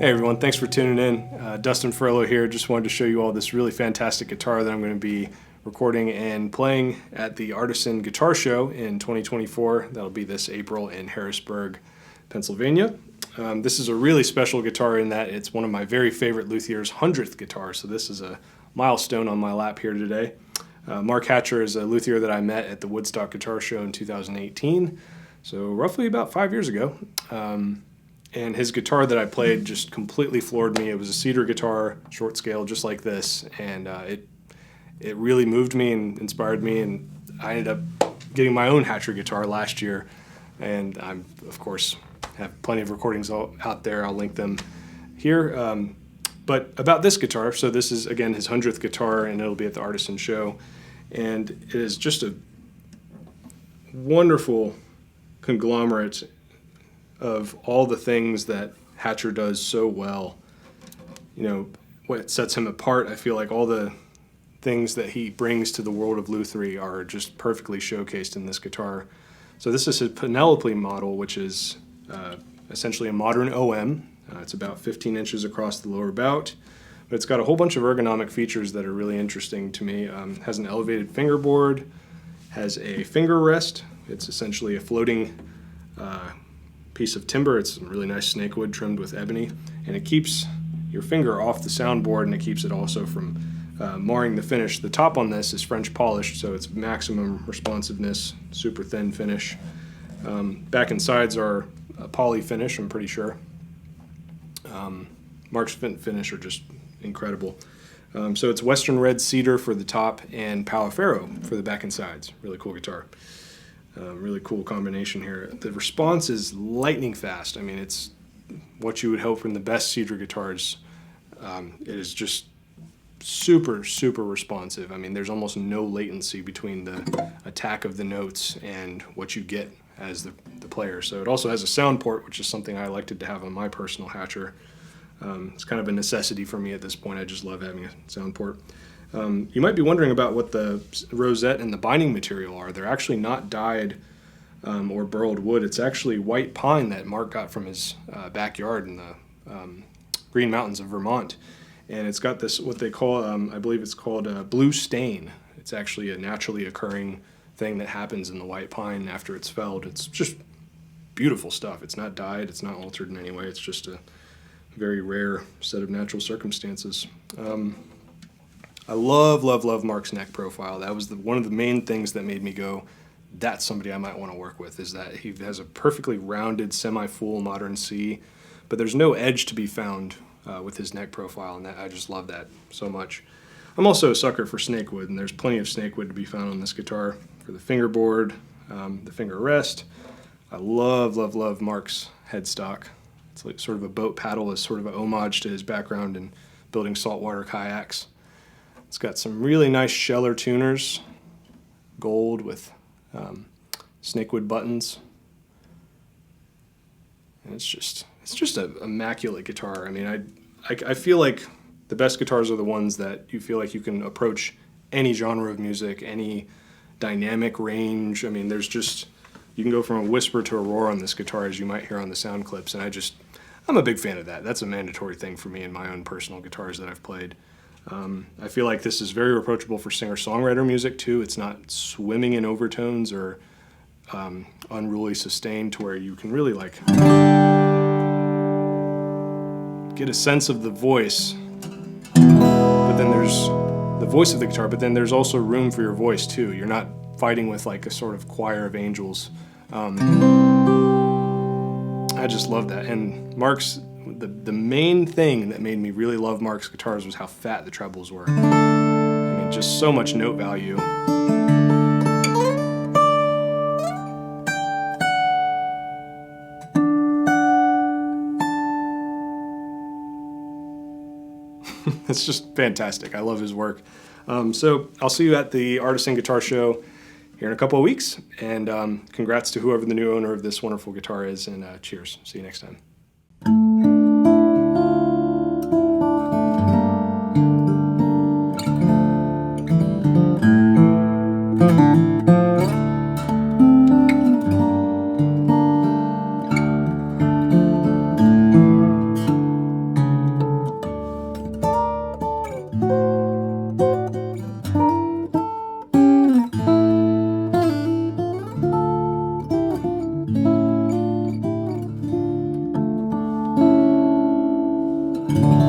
Hey everyone, thanks for tuning in. Dustin Furlow here. Just wanted to show you all this really fantastic guitar that I'm going to be recording and playing at the Artisan Guitar Show in 2024. That'll be this April in Harrisburg, Pennsylvania. This is a really special guitar in that it's one of my very favorite luthier's 100th guitars, so this is a milestone on my lap here today. Mark Hatcher is a luthier that I met at the Woodstock Guitar Show in 2018, so roughly about 5 years ago. And his guitar that I played just completely floored me. It was a cedar guitar, short scale, just like this, and it really moved me and inspired me, and I ended up getting my own Hatcher guitar last year, and I'm, of course, have plenty of recordings out there. I'll link them here. But about this guitar, so this is, again, his 100th guitar, and it'll be at the Artisan show, and it is just a wonderful conglomerate of all the things that Hatcher does so well. You know, what sets him apart, I feel like all the things that he brings to the world of lutherie are just perfectly showcased in this guitar. So this is his Penelope model, which is essentially a modern OM. It's about 15 inches across the lower bout, but it's got a whole bunch of ergonomic features that are really interesting to me. Has an elevated fingerboard, has a finger rest. It's essentially a floating piece of timber. It's really nice snakewood trimmed with ebony, and it keeps your finger off the soundboard, and it keeps it also from marring the finish. The top on this is French polished, so it's maximum responsiveness, super thin finish. Back and sides are a poly finish, I'm pretty sure. Mark's finish are just incredible. So it's Western red cedar for the top and Palafaro for the back and sides. Really cool guitar. Really cool combination here. The response is lightning fast. I mean, it's what you would hope from the best cedar guitars. It is just super, super responsive. I mean, there's almost no latency between the attack of the notes and what you get as the player. So it also has a sound port, which is something I elected to have on my personal Hatcher. It's kind of a necessity for me at this point. I just love having a sound port. You might be wondering about what the rosette and the binding material are. They're actually not dyed or burled wood. It's actually white pine that Mark got from his backyard in the Green Mountains of Vermont. And it's got this, what they call, I believe it's called blue stain. It's actually a naturally occurring thing that happens in the white pine after it's felled. It's just beautiful stuff. It's not dyed. It's not altered in any way. It's just a very rare set of natural circumstances. I love Mark's neck profile. That was one of the main things that made me go, that's somebody I might want to work with, is that he has a perfectly rounded, semi-full modern C, but there's no edge to be found with his neck profile, and I just love that so much. I'm also a sucker for snakewood, and there's plenty of snakewood to be found on this guitar for the fingerboard, the finger rest. I love Mark's headstock. It's like sort of a boat paddle, is sort of an homage to his background in building saltwater kayaks. It's got some really nice Scheller tuners, gold with snakewood buttons. And it's just an immaculate guitar. I mean, I feel like the best guitars are the ones that you feel like you can approach any genre of music, any dynamic range. I mean, you can go from a whisper to a roar on this guitar, as you might hear on the sound clips, and I'm a big fan of that. That's a mandatory thing for me in my own personal guitars that I've played. I feel like this is very approachable for singer-songwriter music too. It's not swimming in overtones or unruly sustain to where you can really like get a sense of the voice, but then there's the voice of the guitar, but then there's also room for your voice too. You're not fighting with like a sort of choir of angels. I just love that. And Mark's, the main thing that made me really love Mark's guitars was how fat the trebles were. I mean, just so much note value. It's just fantastic. I love his work. So I'll see you at the Artisan Guitar Show here in a couple of weeks, and congrats to whoever the new owner of this wonderful guitar is, and cheers. See you next time. you.